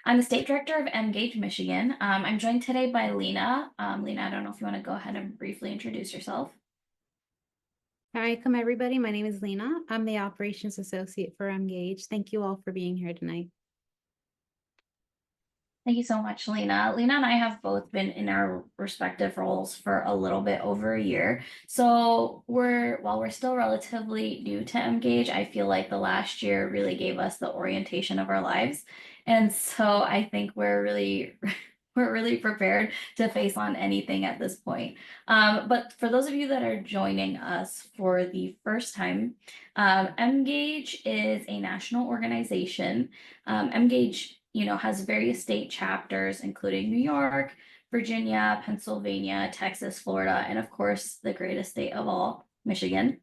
I'm the state director of Emgage, Michigan. I'm joined today by Lena. Lena, I don't know if you want to go ahead and briefly introduce yourself. Hi, everybody. My name is Lena. I'm the operations associate for Emgage. Thank you all for being here tonight. Thank you so much, Lena. Lena and I have both been in our respective roles for a little bit over a year. So while we're still relatively new to Emgage, I feel like the last year really gave us the orientation of our lives. And so I think we're really we're really prepared to face on anything at this point. But for those of you that are joining us for the first time, Emgage is a national organization. Emgage has various state chapters, including New York, Virginia, Pennsylvania, Texas, Florida, and of course, the greatest state of all, Michigan.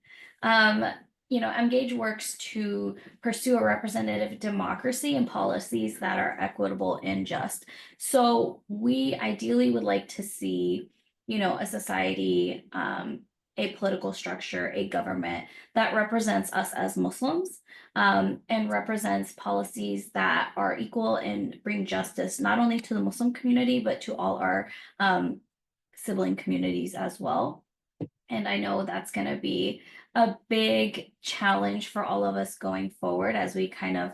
Emgage works to pursue a representative democracy and policies that are equitable and just. So we ideally would like to see, a society, a political structure, a government that represents us as Muslims, and represents policies that are equal and bring justice not only to the Muslim community, but to all our sibling communities as well. And I know that's going to be a big challenge for all of us going forward as we kind of,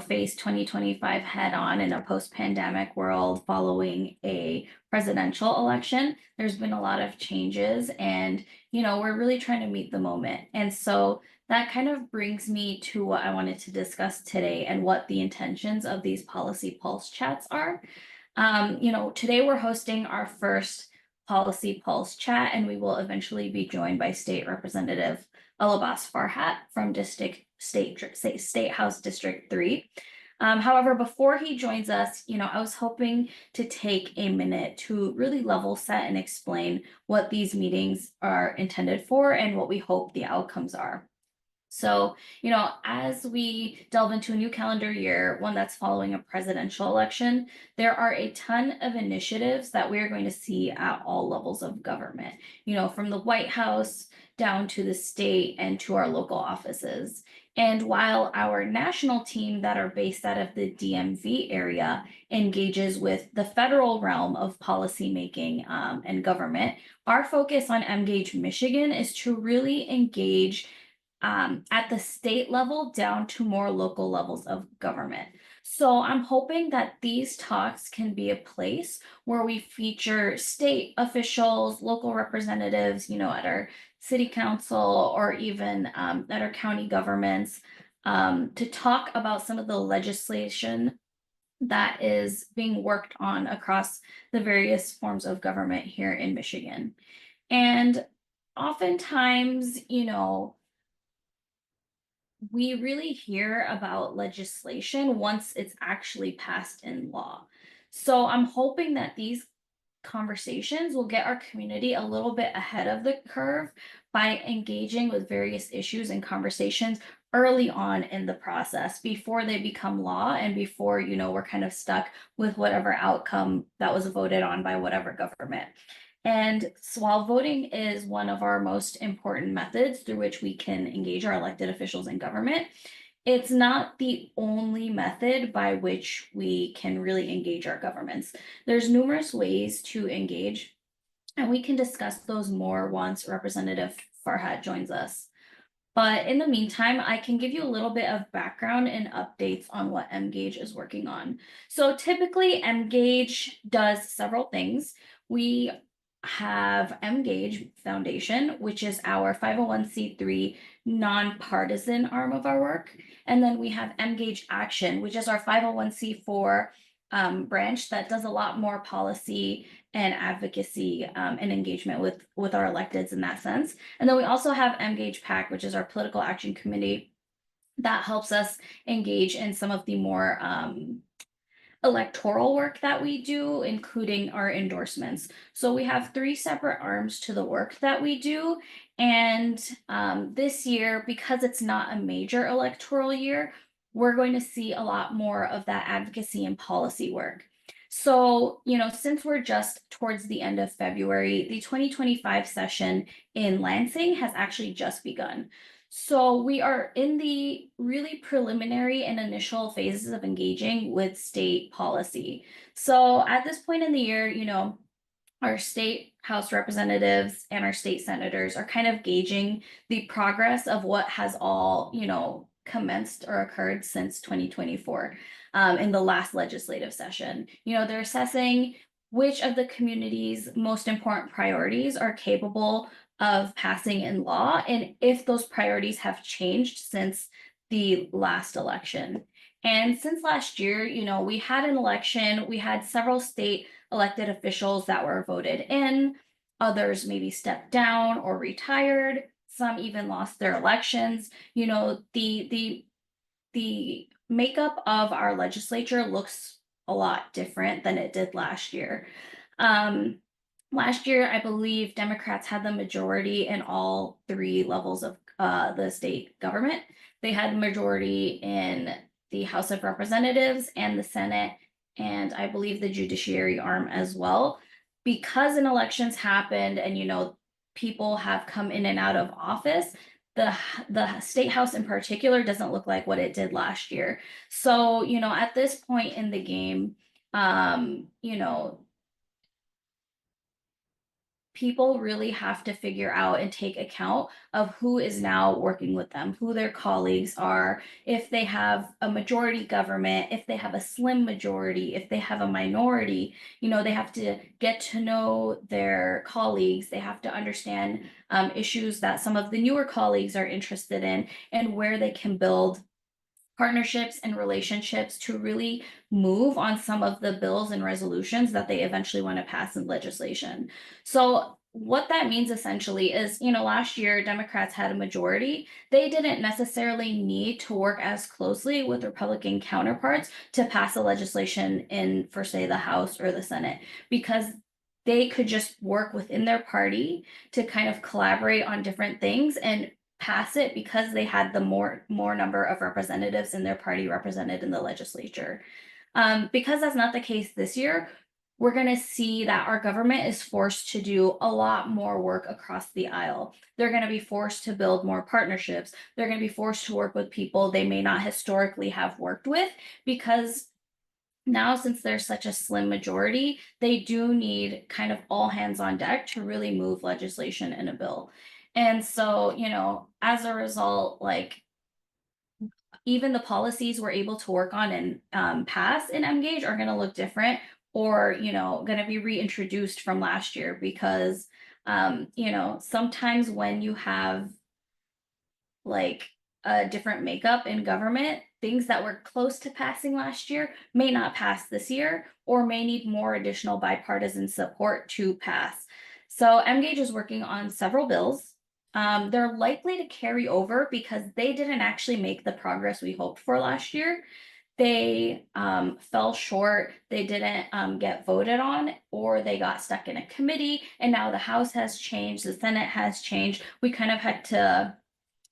face 2025 head on in a post-pandemic world following a presidential election. There's been a lot of changes and, we're really trying to meet the moment. And so that kind of brings me to what I wanted to discuss today and what the intentions of these policy pulse chats are. Today we're hosting our first Policy Pulse chat, and we will eventually be joined by State Representative Alabas Farhat from State House District 3. However, before he joins us, I was hoping to take a minute to really level set and explain what these meetings are intended for and what we hope the outcomes are. So, as we delve into a new calendar year, one that's following a presidential election, there are a ton of initiatives that we're going to see at all levels of government, from the White House down to the state and to our local offices. And while our national team that are based out of the DMV area engages with the federal realm of policymaking and government, our focus on Emgage Michigan is to really engage at the state level down to more local levels of government. So I'm hoping that these talks can be a place where we feature state officials, local representatives, at our city council or even at our county governments to talk about some of the legislation that is being worked on across the various forms of government here in Michigan. And oftentimes, we really hear about legislation once it's actually passed in law. So I'm hoping that these conversations will get our community a little bit ahead of the curve by engaging with various issues and conversations early on in the process before they become law and before, we're kind of stuck with whatever outcome that was voted on by whatever government. And so while voting is one of our most important methods through which we can engage our elected officials in government, it's not the only method by which we can really engage our governments. There's numerous ways to engage, and we can discuss those more once Representative Farhat joins us. But in the meantime, I can give you a little bit of background and updates on what Emgage is working on. So typically, Emgage does several things. We have Emgage Foundation, which is our 501c3 nonpartisan arm of our work. And then we have Emgage Action, which is our 501c4 branch that does a lot more policy and advocacy and engagement with our electeds in that sense. And then we also have Emgage PAC, which is our political action committee that helps us engage in some of the more electoral work that we do, including our endorsements. So we have three separate arms to the work that we do. And this year, because it's not a major electoral year, we're going to see a lot more of that advocacy and policy work. So, since we're just towards the end of February, the 2025 session in Lansing has actually just begun. So we are in the really preliminary and initial phases of engaging with state policy. So at this point in the year, our state House representatives and our state senators are kind of gauging the progress of what has all, commenced or occurred since 2024 in the last legislative session. They're assessing which of the community's most important priorities are capable of passing in law and if those priorities have changed since the last election. And since last year, we had an election, we had several state elected officials that were voted in. Others maybe stepped down or retired. Some even lost their elections. The makeup of our legislature looks a lot different than it did last year. Um, Last year, I believe Democrats had the majority in all three levels of the state government. They had majority in the House of Representatives and the Senate, and I believe the judiciary arm as well. Because an elections happened and people have come in and out of office, the state house in particular doesn't look like what it did last year. So, at this point in the game, um, you know, people really have to figure out and take account of who is now working with them, who their colleagues are, if they have a majority government, if they have a slim majority, if they have a minority, they have to get to know their colleagues. They have to understand issues that some of the newer colleagues are interested in and where they can build partnerships and relationships to really move on some of the bills and resolutions that they eventually want to pass in legislation. So what that means essentially is, last year Democrats had a majority. They didn't necessarily need to work as closely with Republican counterparts to pass a legislation in, for say, the House or the Senate, because they could just work within their party to kind of collaborate on different things and pass it because they had the more number of representatives in their party represented in the legislature. Because that's not the case this year, we're going to see that our government is forced to do a lot more work across the aisle. They're going to be forced to build more partnerships. They're going to be forced to work with people they may not historically have worked with, because now, since there's such a slim majority, they do need kind of all hands on deck to really move legislation in a bill. And so, as a result, like, even the policies we're able to work on and pass in Emgage are going to look different, or going to be reintroduced from last year, because sometimes when you have like a different makeup in government, things that were close to passing last year may not pass this year or may need more additional bipartisan support to pass. So Mgage is working on several bills. They're likely to carry over because they didn't actually make the progress we hoped for last year. They fell short, they didn't get voted on, or they got stuck in a committee, and now the House has changed, the Senate has changed. We kind of had to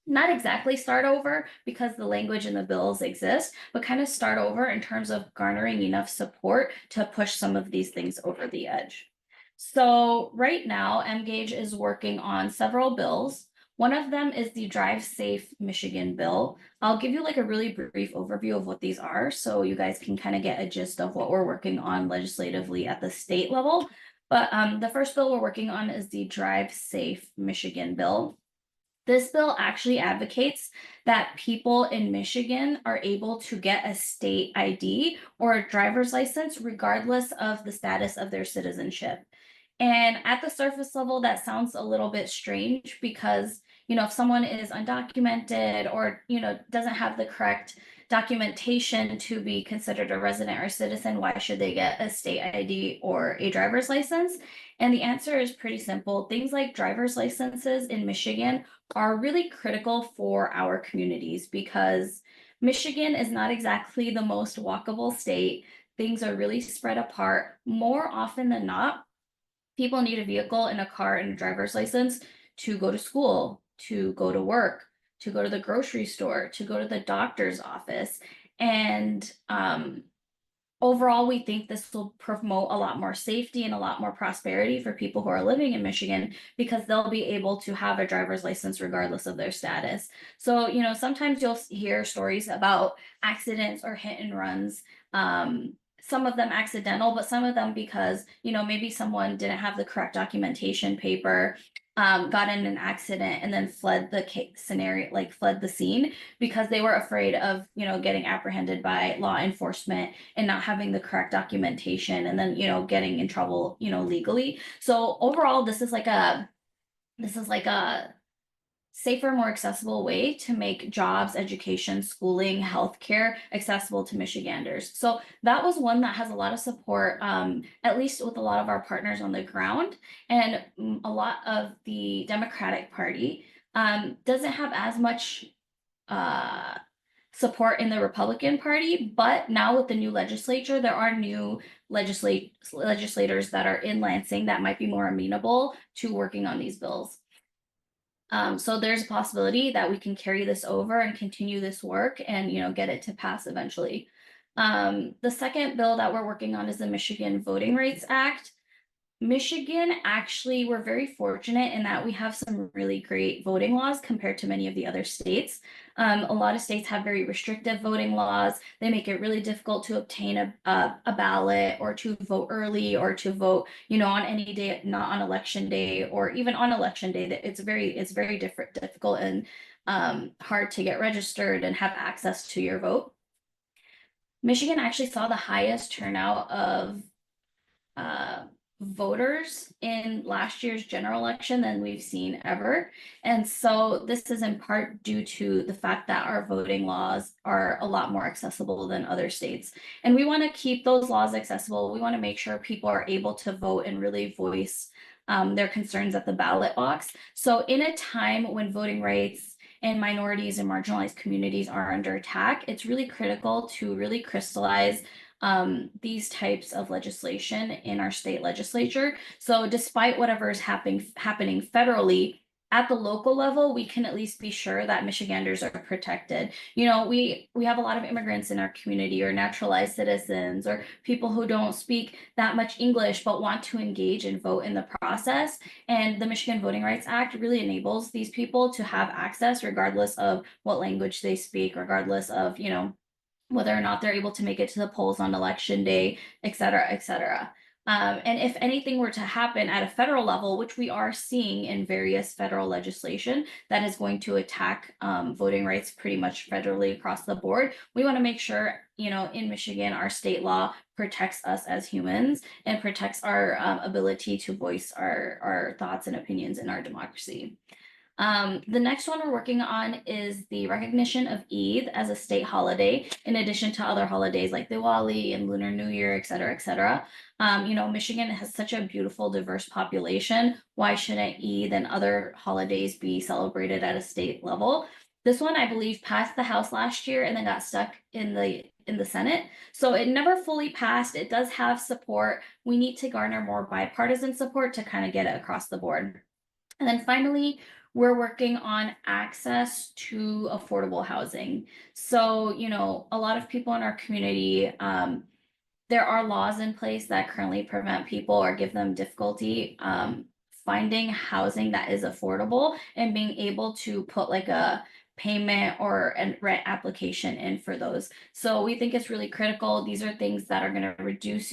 not exactly start over because the language in the bills exist, but kind of start over in terms of garnering enough support to push some of these things over the edge. So right now, Mgage is working on several bills. One of them is the Drive Safe Michigan bill. I'll give you like a really brief overview of what these are so you guys can kind of get a gist of what we're working on legislatively at the state level. But the first bill we're working on is the Drive Safe Michigan bill. This bill actually advocates that people in Michigan are able to get a state ID or a driver's license regardless of the status of their citizenship. And at the surface level, that sounds a little bit strange because, if someone is undocumented or, doesn't have the correct documentation to be considered a resident or citizen, why should they get a state ID or a driver's license? And the answer is pretty simple. Things like driver's licenses in Michigan are really critical for our communities because Michigan is not exactly the most walkable state. Things are really spread apart. More often than not, people need a vehicle and a car and a driver's license to go to school, to go to work, to go to the grocery store, to go to the doctor's office. And overall, we think this will promote a lot more safety and a lot more prosperity for people who are living in Michigan because they'll be able to have a driver's license regardless of their status. So, sometimes you'll hear stories about accidents or hit and runs. Some of them accidental, but some of them because, maybe someone didn't have the correct documentation paper, got in an accident and then fled the scenario, like fled the scene because they were afraid of, getting apprehended by law enforcement and not having the correct documentation and then, getting in trouble, legally. So overall, this is like a safer, more accessible way to make jobs, education, schooling, healthcare accessible to Michiganders. So that was one that has a lot of support, at least with a lot of our partners on the ground. And a lot of the Democratic Party doesn't have as much uh, support in the Republican Party, but now with the new legislature, there are new legislators that are in Lansing that might be more amenable to working on these bills. So there's a possibility that we can carry this over and continue this work and, get it to pass eventually. The second bill that we're working on is the Michigan Voting Rights Act. Michigan, actually, we're very fortunate in that we have some really great voting laws compared to many of the other states. A lot of states have very restrictive voting laws. They make it really difficult to obtain a ballot or to vote early or to vote, on any day, not on election day, or even on election day. That it's very difficult and hard to get registered and have access to your vote. Michigan actually saw the highest turnout of uh, voters in last year's general election than we've seen ever. And so this is in part due to the fact that our voting laws are a lot more accessible than other states. And we want to keep those laws accessible. We want to make sure people are able to vote and really voice their concerns at the ballot box. So in a time when voting rights and minorities and marginalized communities are under attack, it's really critical to really crystallize these types of legislation in our state legislature. So despite whatever is happening federally, at the local level, we can at least be sure that Michiganders are protected. We have a lot of immigrants in our community or naturalized citizens or people who don't speak that much English but want to engage and vote in the process. And the Michigan Voting Rights Act really enables these people to have access regardless of what language they speak, regardless of, whether or not they're able to make it to the polls on election day, et cetera, et cetera. And if anything were to happen at a federal level, which we are seeing in various federal legislation that is going to attack voting rights pretty much federally across the board, we want to make sure, in Michigan, our state law protects us as humans and protects our ability to voice our thoughts and opinions in our democracy. The next one we're working on is the recognition of Eid as a state holiday, in addition to other holidays like Diwali and Lunar New Year, et cetera, et cetera. Michigan has such a beautiful, diverse population. Why shouldn't Eid and other holidays be celebrated at a state level? This one, I believe, passed the House last year and then got stuck in the Senate. So it never fully passed. It does have support. We need to garner more bipartisan support to kind of get it across the board. And then finally, we're working on access to affordable housing. So, a lot of people in our community, there are laws in place that currently prevent people or give them difficulty finding housing that is affordable and being able to put like a payment or a rent application in for those. So we think it's really critical. These are things that are going to reduce,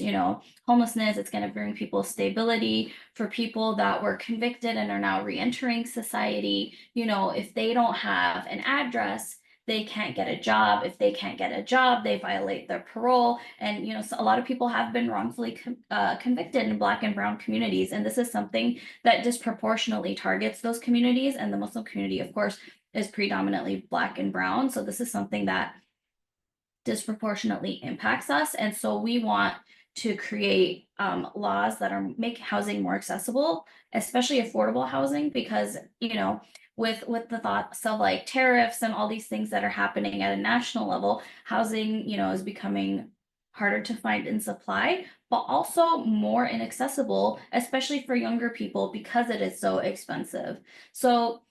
homelessness. It's going to bring people stability. For people that were convicted and are now reentering society, if they don't have an address, they can't get a job. If they can't get a job, they violate their parole. And, so a lot of people have been wrongfully convicted in Black and Brown communities. And this is something that disproportionately targets those communities. And the Muslim community, of course, is predominantly Black and Brown. So this is something that disproportionately impacts us. And so we want to create laws that make housing more accessible, especially affordable housing, because, with the thoughts of like tariffs and all these things that are happening at a national level, housing, is becoming harder to find in supply, but also more inaccessible, especially for younger people because it is so expensive. So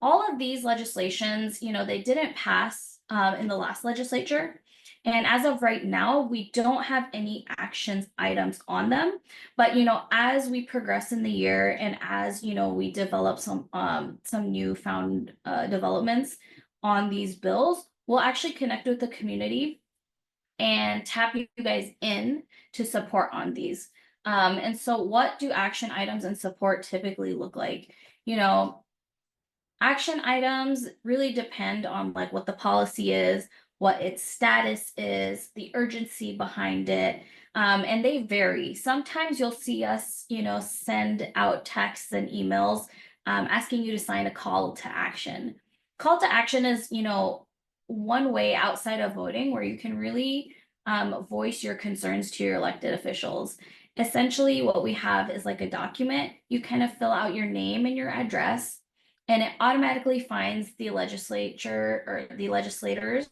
all of these legislations, they didn't pass in the last legislature. And as of right now, we don't have any actions items on them. But as we progress in the year and as we develop some newfound developments on these bills, we'll actually connect with the community and tap you guys in to support on these. And so what do action items and support typically look like? Action items really depend on like what the policy is, what its status is, the urgency behind it. And they vary. Sometimes you'll see us, send out texts and emails asking you to sign a call to action. Call to action is, one way outside of voting where you can really voice your concerns to your elected officials. Essentially, what we have is like a document. You kind of fill out your name and your address, and it automatically finds the legislature or the legislators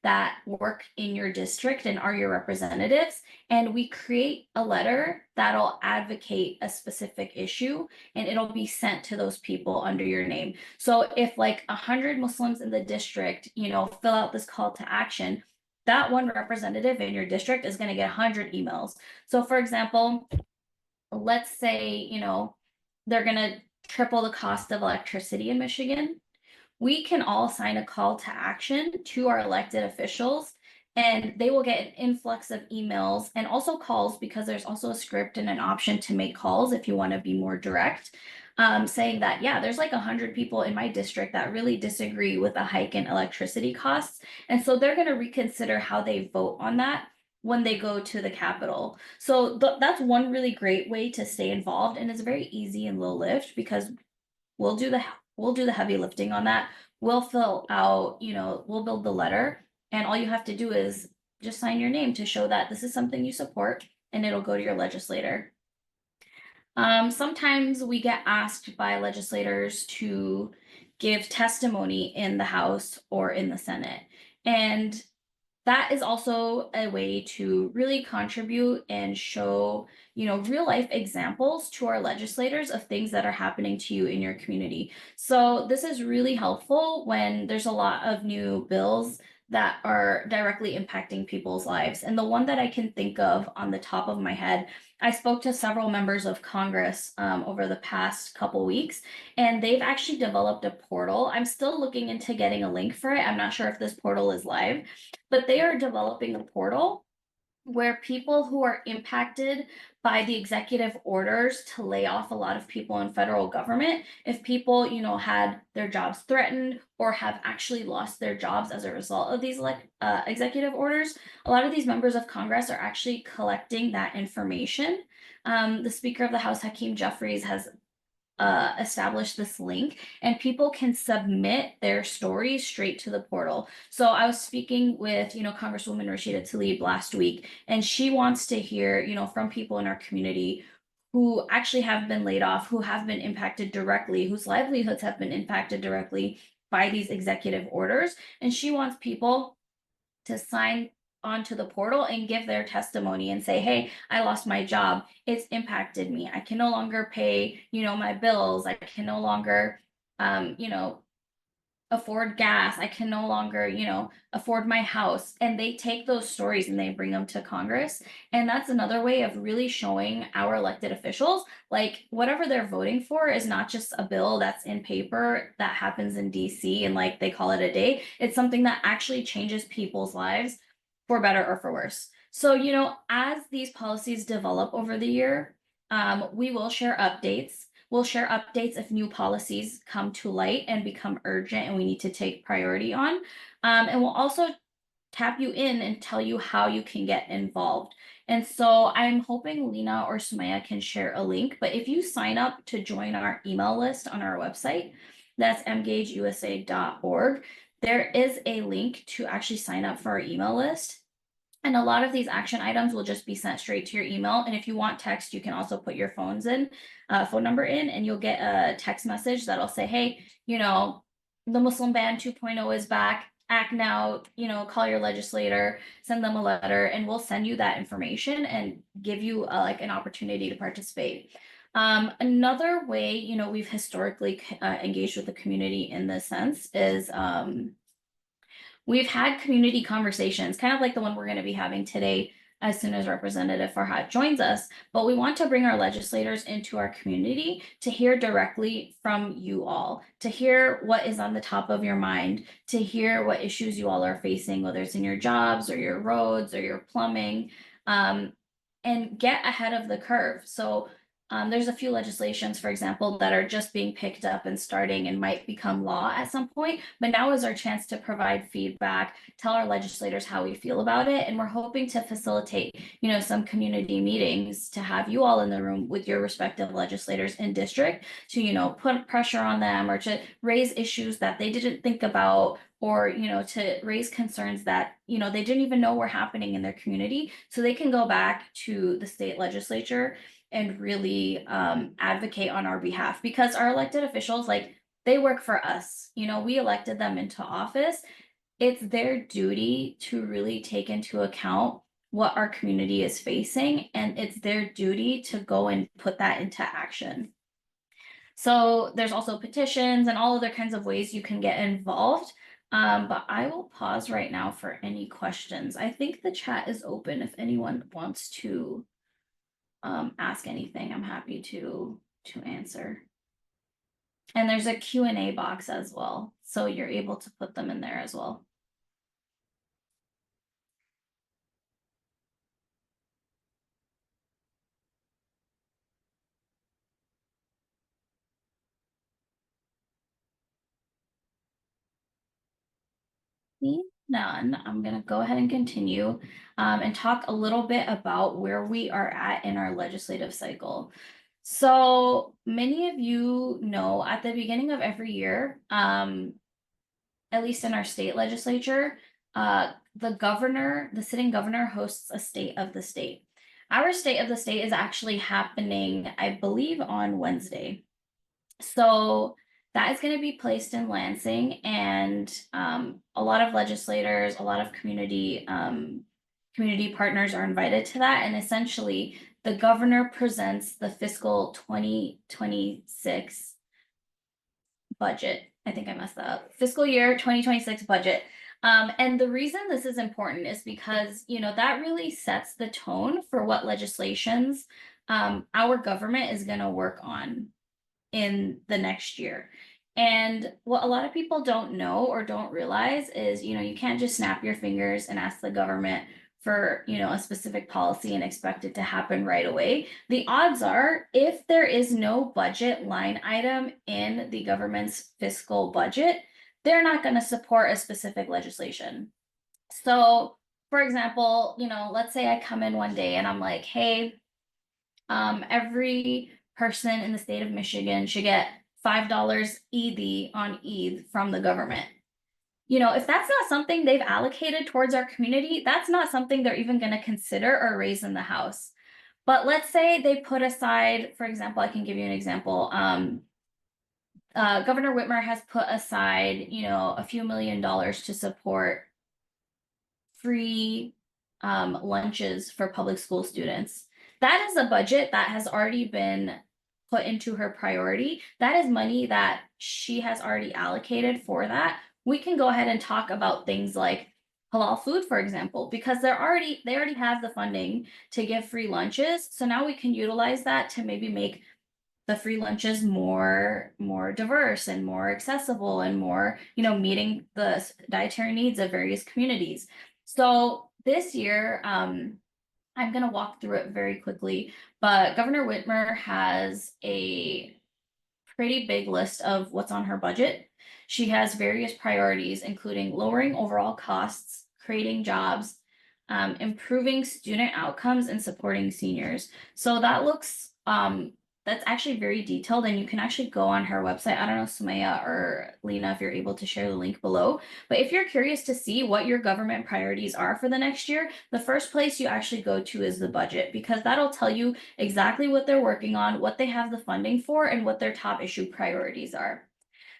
that work in your district and are your representatives. And we create a letter that'll advocate a specific issue, and it'll be sent to those people under your name. So if like 100 Muslims in the district, fill out this call to action, that one representative in your district is going to get 100 emails. So for example, let's say, they're going to triple the cost of electricity in Michigan. We can all sign a call to action to our elected officials, and they will get an influx of emails and also calls, because there's also a script and an option to make calls if you want to be more direct, saying that, yeah, there's like 100 people in my district that really disagree with a hike in electricity costs. And so they're going to reconsider how they vote on that when they go to the Capitol. So that's one really great way to stay involved, and it's very easy and low lift because we'll do the heavy lifting on that. We'll fill out, we'll build the letter, and all you have to do is just sign your name to show that this is something you support, and it'll go to your legislator. Sometimes we get asked by legislators to give testimony in the House or in the Senate. And that is also a way to really contribute and show, real life examples to our legislators of things that are happening to you in your community. So this is really helpful when there's a lot of new bills that are directly impacting people's lives. And the one that I can think of on the top of my head, I spoke to several members of Congress over the past couple weeks, and they've actually developed a portal. I'm still looking into getting a link for it. I'm not sure if this portal is live, but they are developing a portal where people who are impacted by the executive orders to lay off a lot of people in federal government, if people, had their jobs threatened or have actually lost their jobs as a result of these executive orders, a lot of these members of Congress are actually collecting that information. The Speaker of the House, Hakeem Jeffries, has establish this link, and people can submit their stories straight to the portal. So I was speaking with, Congresswoman Rashida Tlaib last week, and she wants to hear, from people in our community who actually have been laid off, who have been impacted directly, whose livelihoods have been impacted directly by these executive orders. And she wants people to sign onto the portal and give their testimony and say, hey, I lost my job. It's impacted me. I can no longer pay, my bills. I can no longer, afford gas. I can no longer, afford my house. And they take those stories and they bring them to Congress. And that's another way of really showing our elected officials, like whatever they're voting for is not just a bill that's in paper that happens in DC and like they call it a day. It's something that actually changes people's lives for better or for worse. So, as these policies develop over the year, we will share updates. We'll share updates if new policies come to light and become urgent and we need to take priority on. And we'll also tap you in and tell you how you can get involved. And so I'm hoping Lena or Sumaya can share a link, but if you sign up to join our email list on our website, that's emgageusa.org, there is a link to actually sign up for our email list. And a lot of these action items will just be sent straight to your email. And if you want text, you can also put your phone number in, and you'll get a text message that'll say, hey, the Muslim ban 2.0 is back. Act now, call your legislator, send them a letter, and we'll send you that information and give you an opportunity to participate. Another way, we've historically engaged with the community in this sense is We've had community conversations, kind of like the one we're going to be having today as soon as Representative Farhat joins us, but we want to bring our legislators into our community to hear directly from you all, to hear what is on the top of your mind, to hear what issues you all are facing, whether it's in your jobs or your roads or your plumbing, and get ahead of the curve. So there's a few legislations, for example, that are just being picked up and starting and might become law at some point. But now is our chance to provide feedback, tell our legislators how we feel about it. And we're hoping to facilitate, some community meetings to have you all in the room with your respective legislators in district to, put pressure on them or to raise issues that they didn't think about or to raise concerns that they didn't even know were happening in their community so they can go back to the state legislature and really advocate on our behalf because our elected officials, like they work for us. We elected them into office. It's their duty to really take into account what our community is facing, and it's their duty to go and put that into action. So there's also petitions and all other kinds of ways you can get involved. But I will pause right now for any questions. I think the chat is open if anyone wants to ask anything, I'm happy to answer. And there's a Q&A box as well, so you're able to put them in there as well. None. I'm going to go ahead and continue and talk a little bit about where we are at in our legislative cycle. So many of you know at the beginning of every year, at least in our state legislature, the sitting governor hosts a state of the state. Our state of the state is actually happening, I believe, on Wednesday. So that is going to be placed in Lansing, and a lot of legislators, a lot of community partners are invited to that. And essentially, the governor presents the fiscal 2026 budget. I think I messed that up. Fiscal year 2026 budget. And the reason this is important is because, that really sets the tone for what legislations our government is going to work on in the next year. And what a lot of people don't know or don't realize is, you can't just snap your fingers and ask the government for, a specific policy and expect it to happen right away. The odds are, if there is no budget line item in the government's fiscal budget, they're not going to support a specific legislation. So, for example, let's say I come in one day and I'm like, hey, every person in the state of Michigan should get $5 ED on ETH from the government. If that's not something they've allocated towards our community, that's not something they're even going to consider or raise in the House. But let's say they put aside, for example, I can give you an example. Governor Whitmer has put aside, a few $1,000,000 to support free lunches for public school students. That is a budget that has already been put into her priority. That is money that she has already allocated for that. We can go ahead and talk about things like halal food, for example, because they already have the funding to give free lunches. So now we can utilize that to maybe make the free lunches more diverse and more accessible and more, meeting the dietary needs of various communities. So this year, I'm going to walk through it very quickly, but Governor Whitmer has a pretty big list of what's on her budget. She has various priorities, including lowering overall costs, creating jobs, improving student outcomes, and supporting seniors. So that looks, that's actually very detailed, and you can actually go on her website. I don't know, Sumaya or Lena, if you're able to share the link below. But if you're curious to see what your government priorities are for the next year, the first place you actually go to is the budget, because that'll tell you exactly what they're working on, what they have the funding for, and what their top issue priorities are.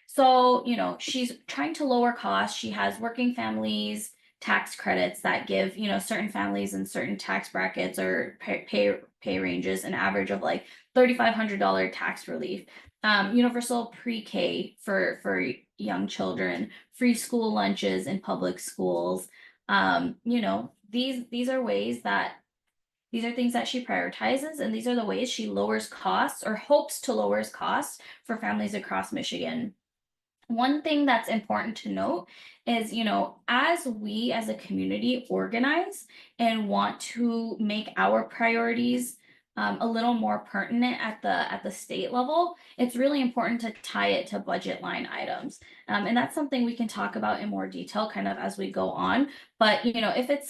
So, she's trying to lower costs. She has working families tax credits that give, you know, certain families in certain tax brackets or pay ranges an average of like $3,500 tax relief. Universal pre-K for young children, free school lunches in public schools. You know, these are ways that these are things that she prioritizes, and these are the ways she lowers costs or hopes to lower costs for families across Michigan. One thing that's important to note is, you know, as we as a community organize and want to make our priorities a little more pertinent at the state level, it's really important to tie it to budget line items. And that's something we can talk about in more detail kind of as we go on. But, you know, if there's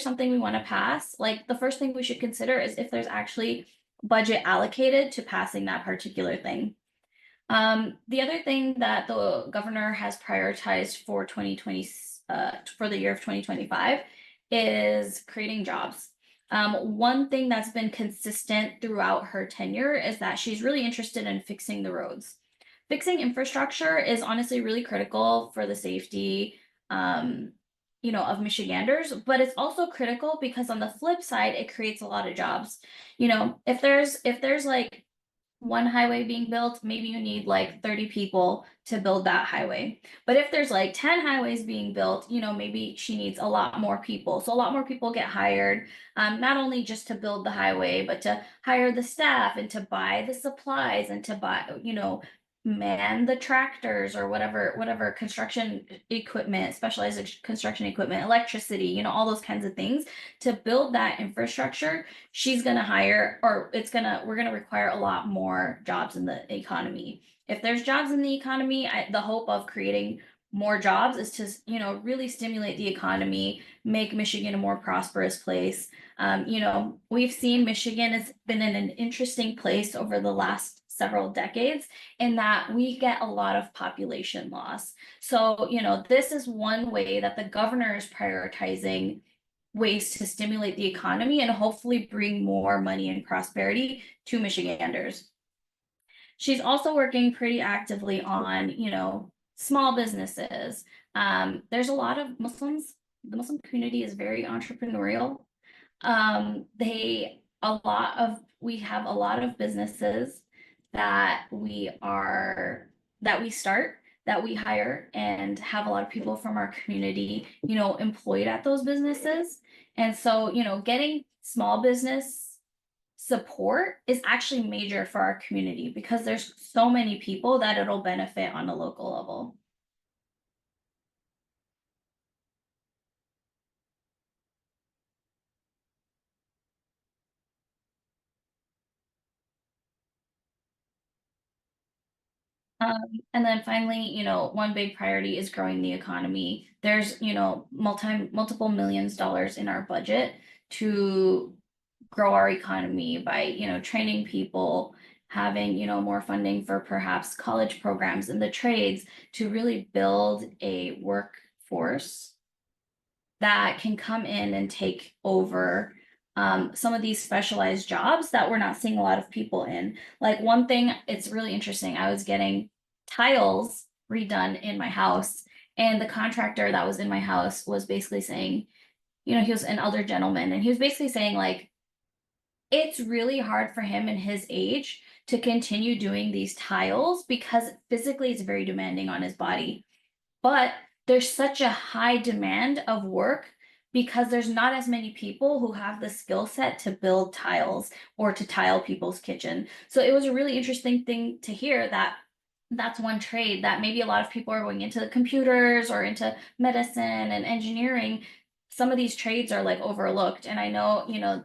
something we want to pass, like the first thing we should consider is if there's actually budget allocated to passing that particular thing. The other thing that the governor has prioritized for 2020, for the year of 2025 is creating jobs. One thing that's been consistent throughout her tenure is that she's really interested in fixing the roads. Fixing infrastructure is honestly really critical for the safety, you know, of Michiganders, but it's also critical because on the flip side, it creates a lot of jobs. You know, if there's like one highway being built, maybe you need like 30 people to build that highway. But if there's like 10 highways being built, you know, maybe she needs a lot more people. So a lot more people get hired, not only just to build the highway, but to hire the staff and to buy the supplies and to buy, you know, man the tractors or whatever construction equipment, specialized construction equipment, electricity, you know, all those kinds of things to build that infrastructure. She's going to hire, or we're going to require a lot more jobs in the economy. If there's jobs in the economy, the hope of creating more jobs is to, you know, really stimulate the economy, make Michigan a more prosperous place. You know, we've seen Michigan has been in an interesting place over the last several decades in that we get a lot of population loss. So, you know, this is one way that the governor is prioritizing ways to stimulate the economy and hopefully bring more money and prosperity to Michiganders. She's also working pretty actively on, you know, small businesses. There's a lot of Muslims. The Muslim community is very entrepreneurial. We have a lot of businesses that we start, that we hire, and have a lot of people from our community, you know, employed at those businesses. And so, you know, getting small business support is actually major for our community because there's so many people that it'll benefit on a local level. Um, and then finally, you know, one big priority is growing the economy. There's, you know, multiple millions dollars in our budget to grow our economy by, you know, training people, having, you know, more funding for perhaps college programs and the trades to really build a workforce that can come in and take over some of these specialized jobs that we're not seeing a lot of people in. Like one thing, it's really interesting. I was getting tiles redone in my house, and the contractor that was in my house was basically saying, you know, he was an elder gentleman, and he was basically saying, like, it's really hard for him in his age to continue doing these tiles because physically it's very demanding on his body. But there's such a high demand of work because there's not as many people who have the skill set to build tiles or to tile people's kitchen. So it was a really interesting thing to hear that that's one trade that maybe a lot of people are going into the computers or into medicine and engineering. Some of these trades are like overlooked. And I know, you know,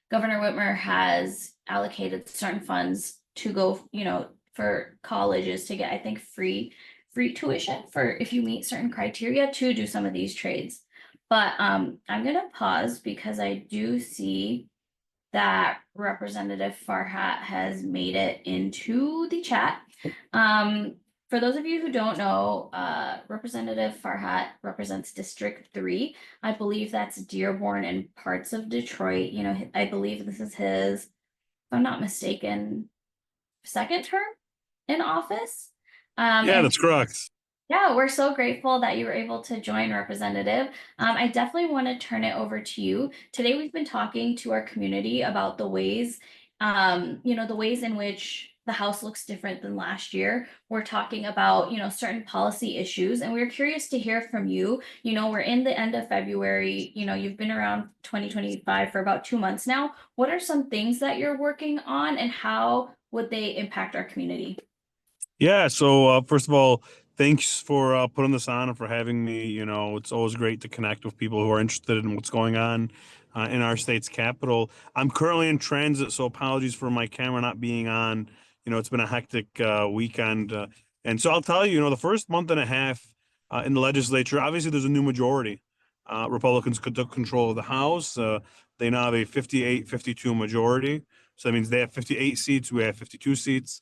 Governor Whitmer has allocated certain funds to go, you know, for colleges to get, I think, free tuition for if you meet certain criteria to do some of these trades. But I'm gonna pause because I do see that Representative Farhat has made it into the chat. For those of you who don't know, Representative Farhat represents District 3. I believe that's Dearborn and parts of Detroit. You know, I believe this is his, if I'm not mistaken, second term in office. Yeah, And that's correct. Yeah, we're so grateful that you were able to join, Representative. I definitely want to turn it over to you. Today, we've been talking to our community about the ways, the ways in which the House looks different than last year. We're talking about, certain policy issues, and we're curious to hear from you. We're in the end of February. You've been around 2025 for about 2 months now. What are some things that you're working on, and how would they impact our community? Yeah, so first of all, thanks for putting this on and for having me. It's always great to connect with people who are interested in what's going on in our state's capital. I'm currently in transit, so apologies for my camera not being on. It's been a hectic weekend. And so I'll tell you, the first month and a half in the legislature, obviously there's a new majority. Republicans took control of the House. They now have a 58-52 majority. So that means they have 58 seats, we have 52 seats.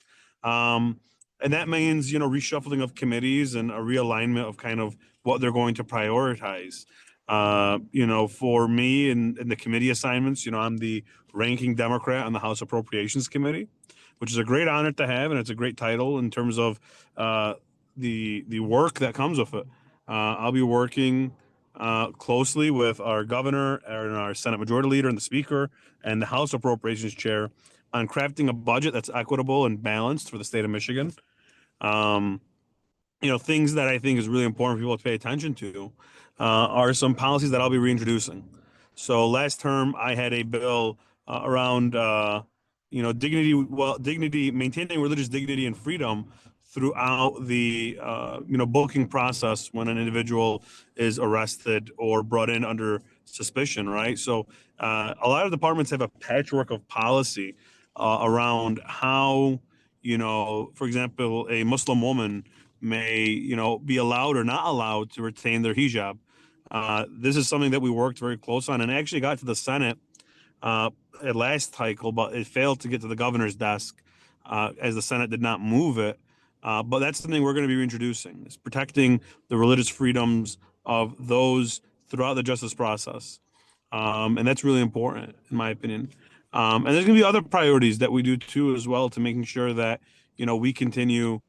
And that means, reshuffling of committees and a realignment of kind of what they're going to prioritize. For me and the committee assignments, I'm the ranking Democrat on the House Appropriations Committee, which is a great honor to have, and it's a great title in terms of the work that comes with it. I'll be working closely with our governor and our Senate Majority Leader and the Speaker and the House Appropriations Chair on crafting a budget that's equitable and balanced for the state of Michigan. Um, Things that I think is really important for people to pay attention to are some policies that I'll be reintroducing. So last term, I had a bill around, maintaining religious dignity and freedom throughout the, booking process when an individual is arrested or brought in under suspicion, right? So a lot of departments have a patchwork of policy around how, for example, a Muslim woman may, be allowed or not allowed to retain their hijab. This is something that we worked very close on and actually got to the Senate uh, at last cycle, but it failed to get to the governor's desk as the Senate did not move it. But that's something we're going to be reintroducing, is protecting the religious freedoms of those throughout the justice process. And that's really important, in my opinion. And there's going to be other priorities that we do too, as well, to making sure that, we continue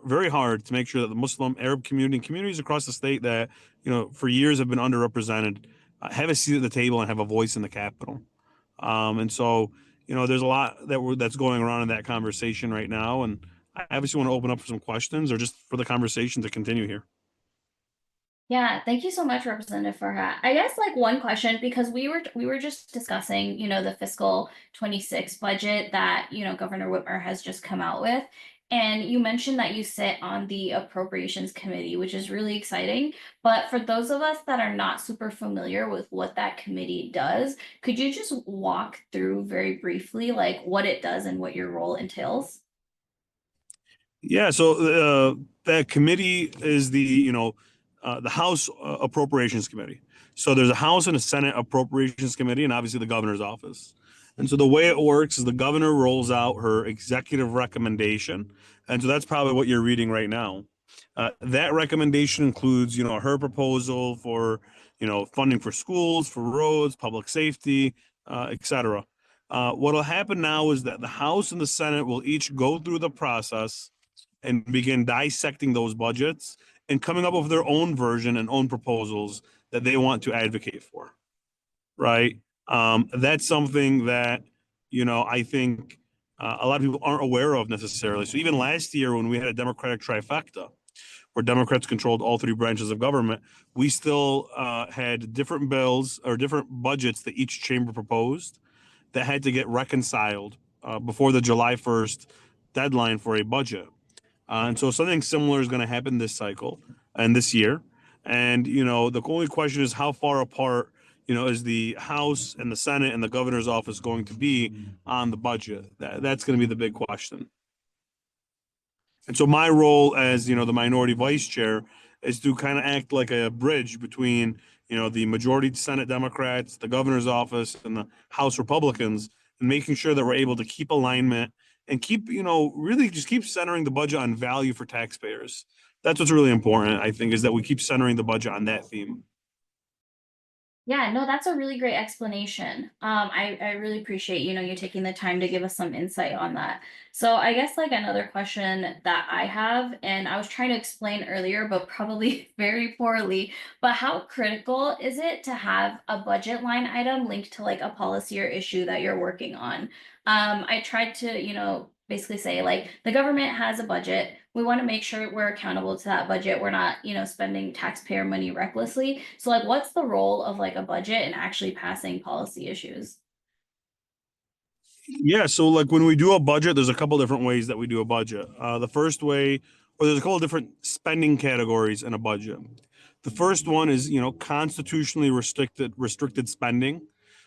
very hard to make sure that the Muslim Arab community and communities across the state that, for years have been underrepresented, have a seat at the table and have a voice in the Capitol. And so, there's a lot that's going around in that conversation right now. And I obviously want to open up for some questions or just for the conversation to continue here. Yeah, thank you so much, Representative Farhat. I guess like one question, because we were just discussing, the fiscal 26 budget that, Governor Whitmer has just come out with. And you mentioned that you sit on the Appropriations Committee, which is really exciting. But for those of us that are not super familiar with what that committee does, could you just walk through very briefly like what it does and what your role entails? Yeah, so that committee is the House Appropriations Committee. So there's a House and a Senate Appropriations Committee, and obviously the governor's office. And so the way it works is the governor rolls out her executive recommendation, and so that's probably what you're reading right now. That recommendation includes, her proposal for, funding for schools, for roads, public safety, et cetera. What will happen now is that the House and the Senate will each go through the process and begin dissecting those budgets and coming up with their own version and own proposals that they want to advocate for. Right. That's something that, I think a lot of people aren't aware of necessarily. So even last year, when we had a Democratic trifecta, where Democrats controlled all three branches of government, we still had different bills or different budgets that each chamber proposed that had to get reconciled before the July 1st deadline for a budget. And so something similar is going to happen this cycle and this year. And, the only question is how far apart, is the House and the Senate and the governor's office going to be on the budget? That's going to be the big question. And so my role as, the minority vice chair is to kind of act like a bridge between, the majority Senate Democrats, the governor's office, and the House Republicans, and making sure that we're able to keep alignment and keep, really just keep centering the budget on value for taxpayers. That's what's really important, I think, is that we keep centering the budget on that theme. Yeah, no, that's a really great explanation. I really appreciate, you taking the time to give us some insight on that. So I guess like another question that I have, and I was trying to explain earlier, but probably very poorly, but how critical is it to have a budget line item linked to like a policy or issue that you're working on? I tried to, basically say like the government has a budget. We want to make sure we're accountable to that budget. We're not, spending taxpayer money recklessly. So like what's the role of like a budget in actually passing policy issues? Yeah, so like when we do a budget, there's a couple different ways that we do a budget. The first way, or there's a couple different spending categories in a budget. The first one is, constitutionally restricted spending.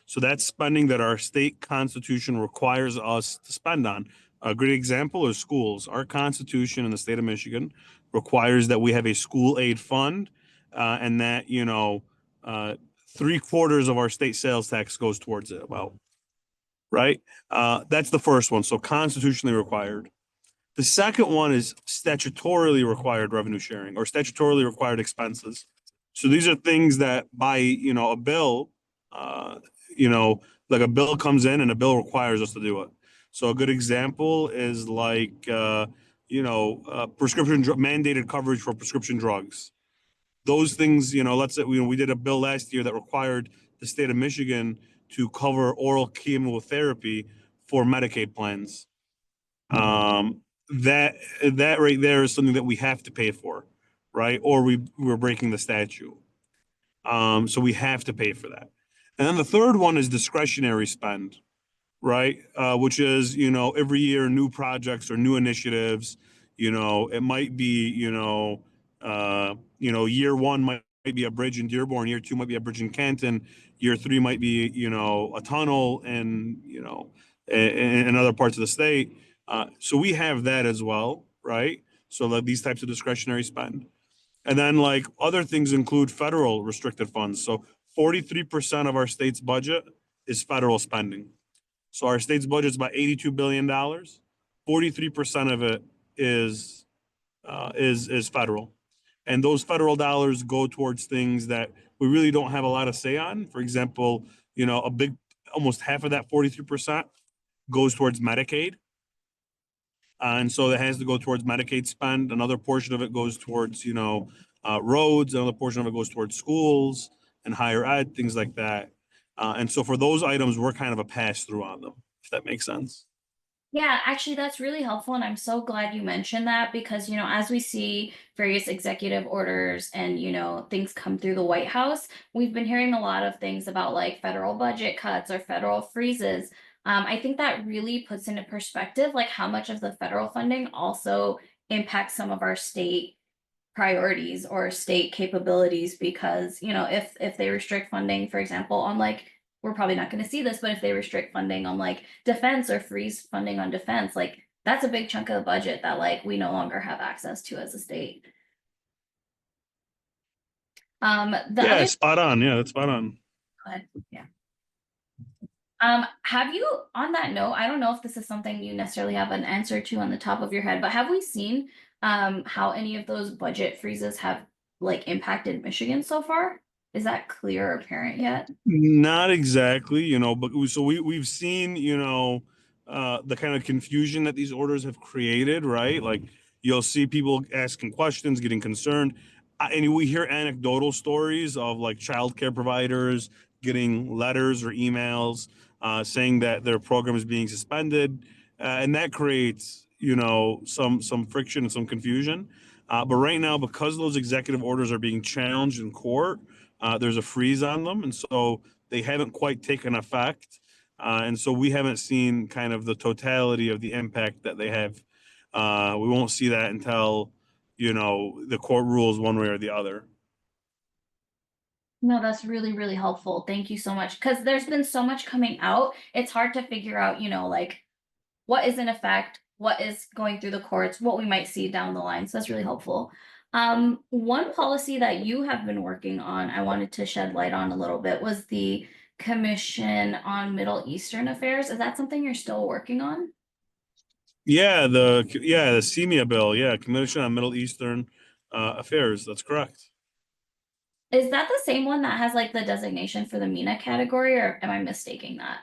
So that's spending that our state constitution requires us to spend on. A great example is schools. Our constitution in the state of Michigan requires that we have a school aid fund, and that, 3/4 of our state sales tax goes towards it. Well, right? That's the first one. So constitutionally required. The second one is statutorily required revenue sharing or statutorily required expenses. So these are things that by, a bill, uh, you know, like a bill comes in and a bill requires us to do it. So a good example is like, mandated coverage for prescription drugs. Those things, let's say we did a bill last year that required the state of Michigan to cover oral chemotherapy for Medicaid plans. That that right there is something that we have to pay for, right? Or we're breaking the statute. So we have to pay for that. And then the third one is discretionary spend, right? Which is, every year new projects or new initiatives. It might be, year one might be a bridge in Dearborn, year two might be a bridge in Canton, year three might be, a tunnel and, in other parts of the state. So we have that as well, right? So that these types of discretionary spend. And then like other things include federal restricted funds. So 43% of our state's budget is federal spending. So our state's budget is about $82 billion. 43% of it is federal, and those federal dollars go towards things that we really don't have a lot of say on. For example, almost half of that 43% goes towards Medicaid, and so that has to go towards Medicaid spend. Another portion of it goes towards roads. Another portion of it goes towards schools and higher ed, things like that. And so for those items, we're kind of a pass through on them, if that makes sense. Yeah, actually, that's really helpful. And I'm so glad you mentioned that because, as we see various executive orders and, things come through the White House, we've been hearing a lot of things about like federal budget cuts or federal freezes. I think that really puts into perspective like how much of the federal funding also impacts some of our state priorities or state capabilities because if they restrict funding for example on like we're probably not going to see this but if they restrict funding on like defense or freeze funding on defense like that's a big chunk of the budget that like we no longer have access to as a state. The Yeah, other spot on. Yeah, that's spot on. Go ahead. Yeah. Have you, on that note, I don't know if this is something you necessarily have an answer to on the top of your head, but have we seen how any of those budget freezes have like impacted Michigan so far? Is that clear or apparent yet? Not exactly, but we've seen, the kind of confusion that these orders have created, right? Like you'll see people asking questions, getting concerned. And we hear anecdotal stories of like childcare providers getting letters or emails saying that their program is being suspended. And that creates, some friction and some confusion. But right now, because those executive orders are being challenged in court, there's a freeze on them, and so they haven't quite taken effect. And so we haven't seen kind of the totality of the impact that they have. We won't see that until, the court rules one way or the other. No, that's really, really helpful. Thank you so much. Because there's been so much coming out. It's hard to figure out, like what is in effect, what is going through the courts, what we might see down the line. So that's really helpful. One policy that you have been working on, I wanted to shed light on a little bit, was the Commission on Middle Eastern Affairs. Is that something you're still working on? The CEMIA bill, yeah, Commission on Middle Eastern Affairs. That's correct. Is that the same one that has like the designation for the MENA category, or am I mistaking that?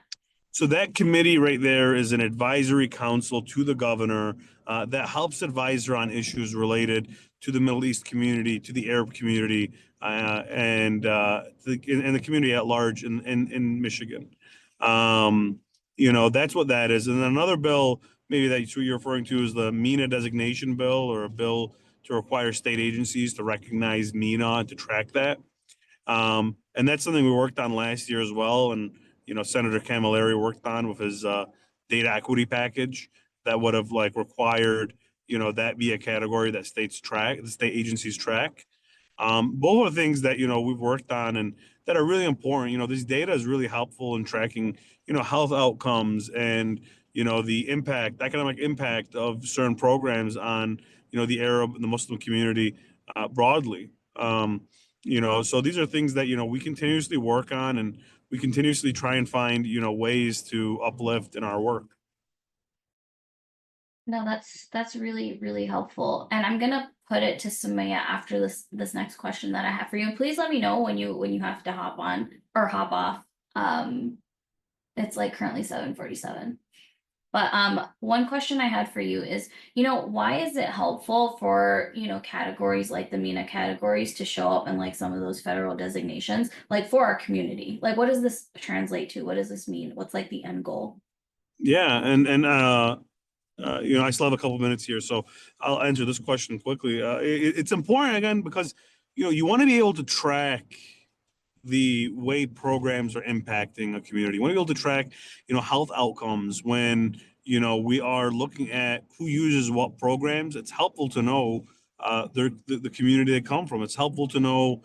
So that committee right there is an advisory council to the governor that helps advise her on issues related to the Middle East community, to the Arab community, and the community at large in Michigan. That's what that is. And another bill, maybe that's what you're referring to, is the MENA designation bill, or a bill to require state agencies to recognize MENA and to track that. And that's something we worked on last year as well. And, Senator Camilleri worked on with his data equity package that would have like required, that be a category that the state agencies track. Both are things that, we've worked on and that are really important. This data is really helpful in tracking, health outcomes and, the economic impact of certain programs on, the Arab and the Muslim community broadly. So these are things that, we continuously work on and we continuously try and find, ways to uplift in our work. No, that's really, really helpful. And I'm gonna put it to Sumaya after this next question that I have for you. And please let me know when you have to hop on or hop off. It's like currently 7:47. But one question I had for you is, why is it helpful for, categories like the MENA categories to show up in like some of those federal designations, like for our community? Like, what does this translate to? What does this mean? What's like the end goal? Yeah. I still have a couple minutes here, so I'll answer this question quickly. It's important again because, you want to be able to track the way programs are impacting a community. You want to be able to track, health outcomes when, we are looking at who uses what programs. It's helpful to know the community they come from. It's helpful to know,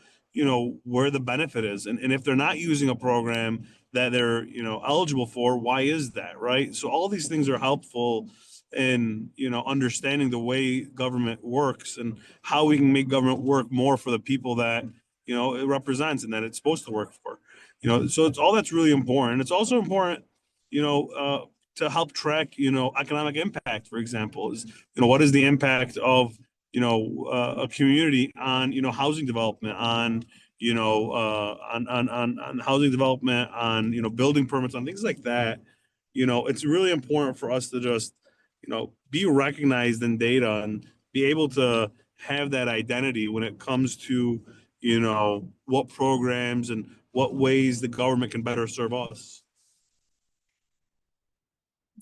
where the benefit is. And if they're not using a program that they're, eligible for, why is that, right? So all these things are helpful in, understanding the way government works and how we can make government work more for the people that, it represents and that it's supposed to work for. So it's all that's really important. It's also important, to help track, economic impact, for example, is, what is the impact of, a community on, housing development, on, on housing development, on, building permits, on things like that. It's really important for us to just, be recognized in data and be able to have that identity when it comes to, what programs and what ways the government can better serve us.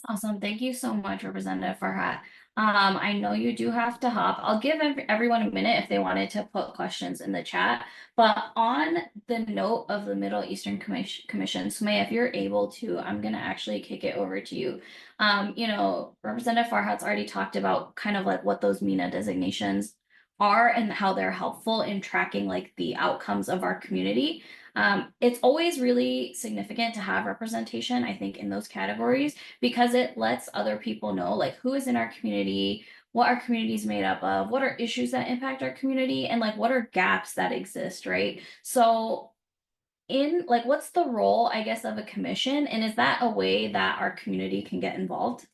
Awesome. Thank you so much, Representative Farhat. I know you do have to hop. I'll give everyone a minute if they wanted to put questions in the chat. But on the note of the Middle Eastern Commission, Sumaya, if you're able to, I'm going to actually kick it over to you. Representative Farhat's already talked about kind of like what those MENA designations are and how they're helpful in tracking like the outcomes of our community. It's always really significant to have representation, I think, in those categories because it lets other people know like who is in our community, what our community is made up of, what are issues that impact our community, and like what are gaps that exist, right? So in like what's the role, I guess, of a commission, and is that a way that our community can get involved?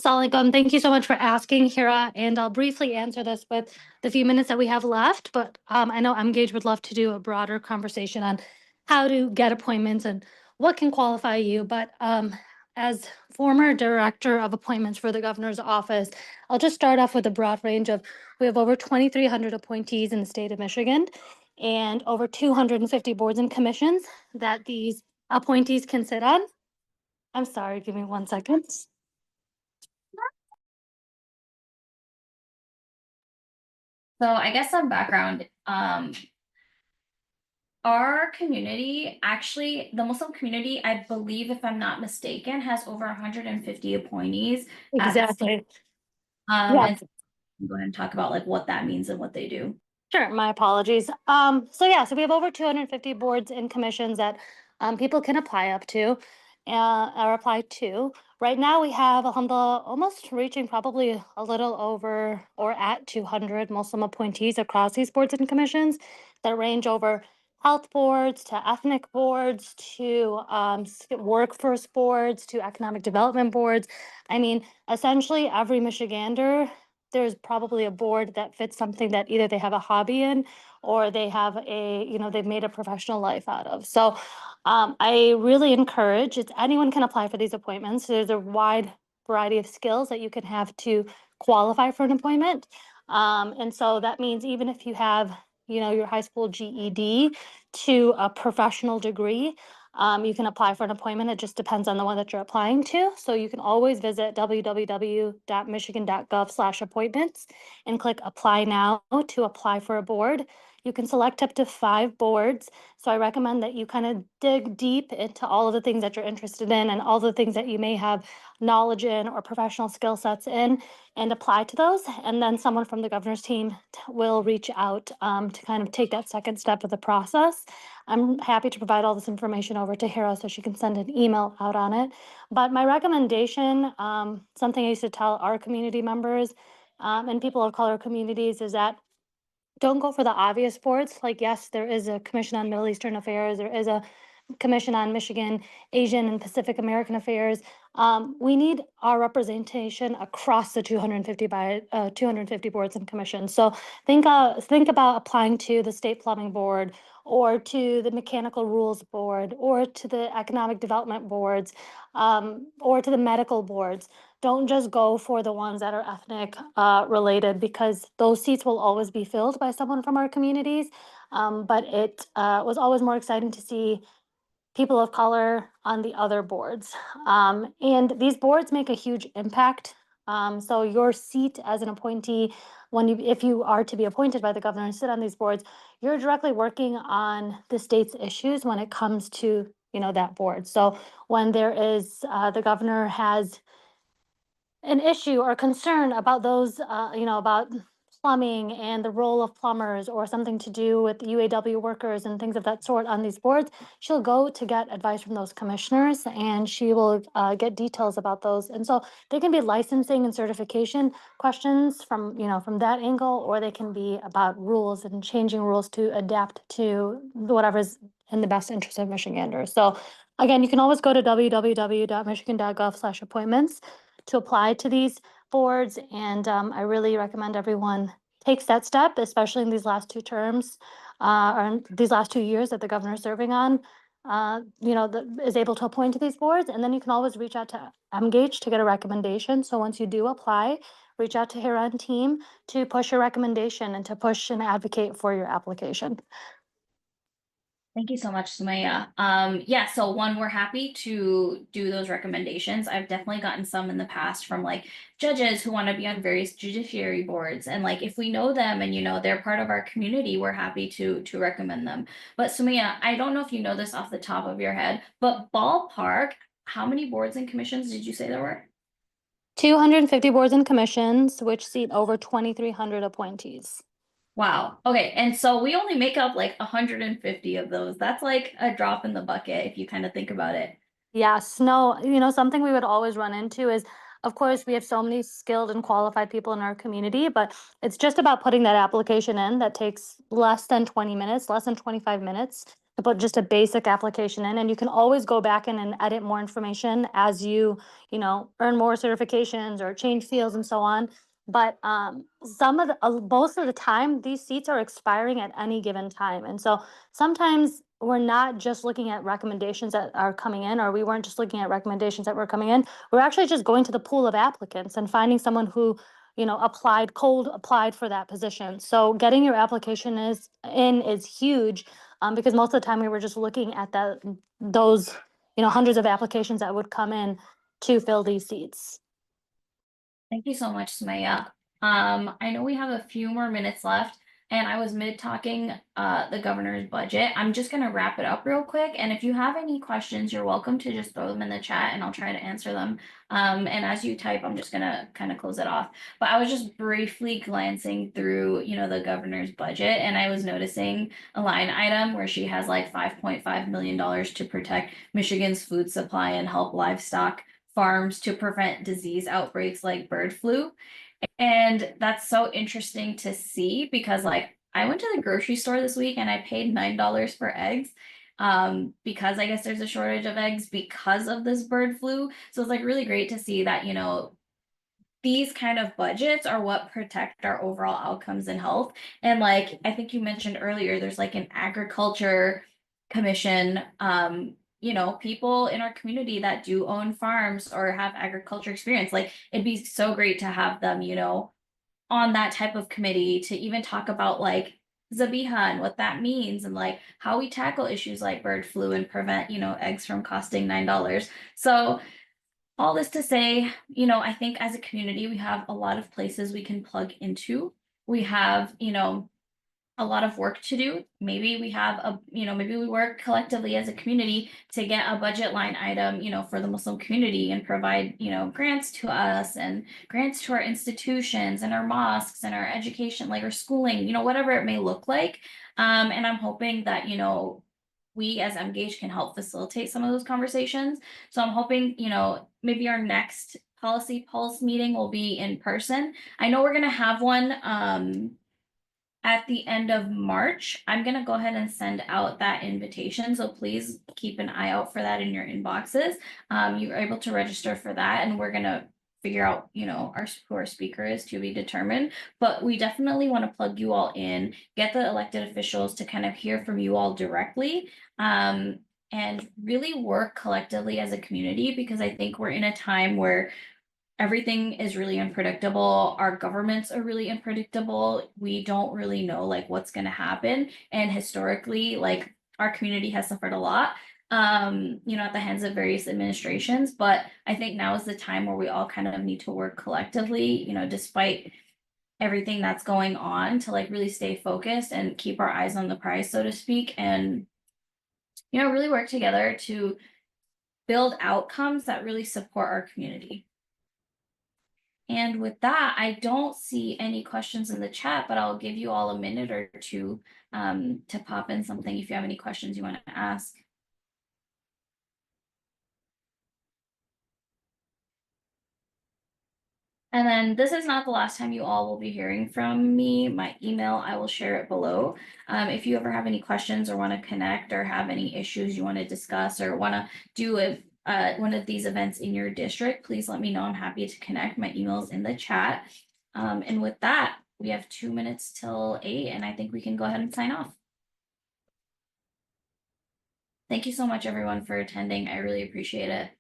Assalamualaikum. Thank you so much for asking, Hira, and I'll briefly answer this with the few minutes that we have left, but I know Emgage would love to do a broader conversation on how to get appointments and what can qualify you, but as former director of appointments for the governor's office, I'll just start off with a broad range of, we have over 2,300 appointees in the state of Michigan and over 250 boards and commissions that these appointees can sit on. I'm sorry, give me 1 second. So I guess some background, our community, actually, the Muslim community, I believe, if I'm not mistaken, has over 150 appointees. Exactly. And so go ahead and talk about like what that means and what they do. Sure, my apologies. So we have over 250 boards and commissions that people can apply up to or apply to. Right now we have alhamdulillah almost reaching probably a little over or at 200 Muslim appointees across these boards and commissions that range over health boards to ethnic boards to workforce boards to economic development boards. I mean, essentially every Michigander there's probably a board that fits something that either they have a hobby in or they have they've made a professional life out of. So I really encourage anyone can apply for these appointments. There's a wide variety of skills that you can have to qualify for an appointment. And so that means even if you have, your high school GED to a professional degree, you can apply for an appointment. It just depends on the one that you're applying to. So you can always visit www.michigan.gov/appointments and click apply now to apply for a board. You can select up to 5 boards. So I recommend that you kind of dig deep into all of the things that you're interested in and all the things that you may have knowledge in or professional skill sets in and apply to those. And then someone from the governor's team will reach out to kind of take that second step of the process. I'm happy to provide all this information over to Hera so she can send an email out on it. But my recommendation, something I used to tell our community members and people of color communities is that don't go for the obvious boards. Like, yes, there is a Commission on Middle Eastern Affairs, there is a Commission on Michigan, Asian and Pacific American Affairs. We need our representation across the 250 boards and commissions. So think about applying to the State Plumbing Board or to the Mechanical Rules Board or to the Economic Development Boards or to the medical boards. Don't just go for the ones that are ethnic related, because those seats will always be filled by someone from our communities. But it was always more exciting to see people of color on the other boards. And these boards make a huge impact. So your seat as an appointee, if you are to be appointed by the governor and sit on these boards, you're directly working on the state's issues when it comes to, that board. So when there is, the governor has an issue or concern about those, about plumbing and the role of plumbers or something to do with UAW workers and things of that sort on these boards, she'll go to get advice from those commissioners and she will get details about those. And so they can be licensing and certification questions from that angle, or they can be about rules and changing rules to adapt to whatever's in the best interest of Michiganders. So again, you can always go to www.michigan.gov/appointments to apply to these boards. And I really recommend everyone takes that step, especially in these last 2 terms, or in these last 2 years that the governor is serving on, is able to appoint to these boards. And then you can always reach out to Emgage to get a recommendation. So once you do apply, reach out to Hera and team to push your recommendation and to push and advocate for your application. Thank you so much, Sumaya. Yeah, so we're happy to do those recommendations. I've definitely gotten some in the past from like judges who want to be on various judiciary boards. And like if we know them and they're part of our community, we're happy to recommend them. But Sumaya, I don't know if you know this off the top of your head, but ballpark, how many boards and commissions did you say there were? 250 boards and commissions, which seat over 2,300 appointees. Wow. Okay. And so we only make up like 150 of those. That's like a drop in the bucket if you kind of think about it. Yes, no, something we would always run into is, of course, we have so many skilled and qualified people in our community, but it's just about putting that application in that takes less than 20 minutes, less than 25 minutes to put just a basic application in. And you can always go back in and edit more information as you earn more certifications or change fields and so on. But most of the time, these seats are expiring at any given time. And so sometimes we're not just looking at recommendations that are coming in, or we weren't just looking at recommendations that were coming in. We're actually just going to the pool of applicants and finding someone who, cold applied for that position. So getting your application is huge, because most of the time we were just looking at those hundreds of applications that would come in to fill these seats. Thank you so much, Sumaya. I know we have a few more minutes left, and I was mid-talking the governor's budget. I'm just gonna wrap it up real quick, and if you have any questions, you're welcome to just throw them in the chat and I'll try to answer them. And as you type, I'm just gonna kind of close it off. But I was just briefly glancing through, the governor's budget, and I was noticing a line item where she has like $5.5 million to protect Michigan's food supply and help livestock farms to prevent disease outbreaks like bird flu. And that's so interesting to see because like I went to the grocery store this week and I paid $9 for eggs because I guess there's a shortage of eggs because of this bird flu. So it's like really great to see that, these kind of budgets are what protect our overall outcomes in health. And like, I think you mentioned earlier, there's like an agriculture commission, you know, people in our community that do own farms or have agriculture experience. Like, it'd be so great to have them, you know, on that type of committee to even talk about like Zabiha and what that means and like how we tackle issues like bird flu and prevent, you know, eggs from costing $9. So all this to say, you know, I think as a community, we have a lot of places we can plug into. We have, you know, a lot of work to do. Maybe we have a, you know, maybe we work collectively as a community to get a budget line item, you know, for the Muslim community and provide, you know, grants to us and grants to our institutions and our mosques and our education, like our schooling, you know, whatever it may look like. And I'm hoping that, you know, we as Emgage can help facilitate some of those conversations. So I'm hoping, you know, maybe our next Policy Pulse meeting will be in person. I know we're gonna have one at the end of March. I'm gonna go ahead and send out that invitation, so please keep an eye out for that in your inboxes. You're able to register for that, and we're gonna figure out, you know, who our speaker is to be determined. But we definitely want to plug you all in, get the elected officials to kind of hear from you all directly, and really work collectively as a community, because I think we're in a time where everything is really unpredictable. Our governments are really unpredictable. We don't really know like what's going to happen. And historically, like our community has suffered a lot, you know, at the hands of various administrations. But I think now is the time where we all kind of need to work collectively, you know, despite everything that's going on, to like really stay focused and keep our eyes on the prize, so to speak, and, you know, really work together to build outcomes that really support our community. And with that, I don't see any questions in the chat, but I'll give you all a minute or two to pop in something if you have any questions you want to ask. And then this is not the last time you all will be hearing from me. My email, I will share it below. If you ever have any questions or want to connect or have any issues you want to discuss or want to do one of these events in your district, please let me know. I'm happy to connect. My email is in the chat. And with that, we have 2 minutes till 8, and I think we can go ahead and sign off. Thank you so much, everyone, for attending. I really appreciate it.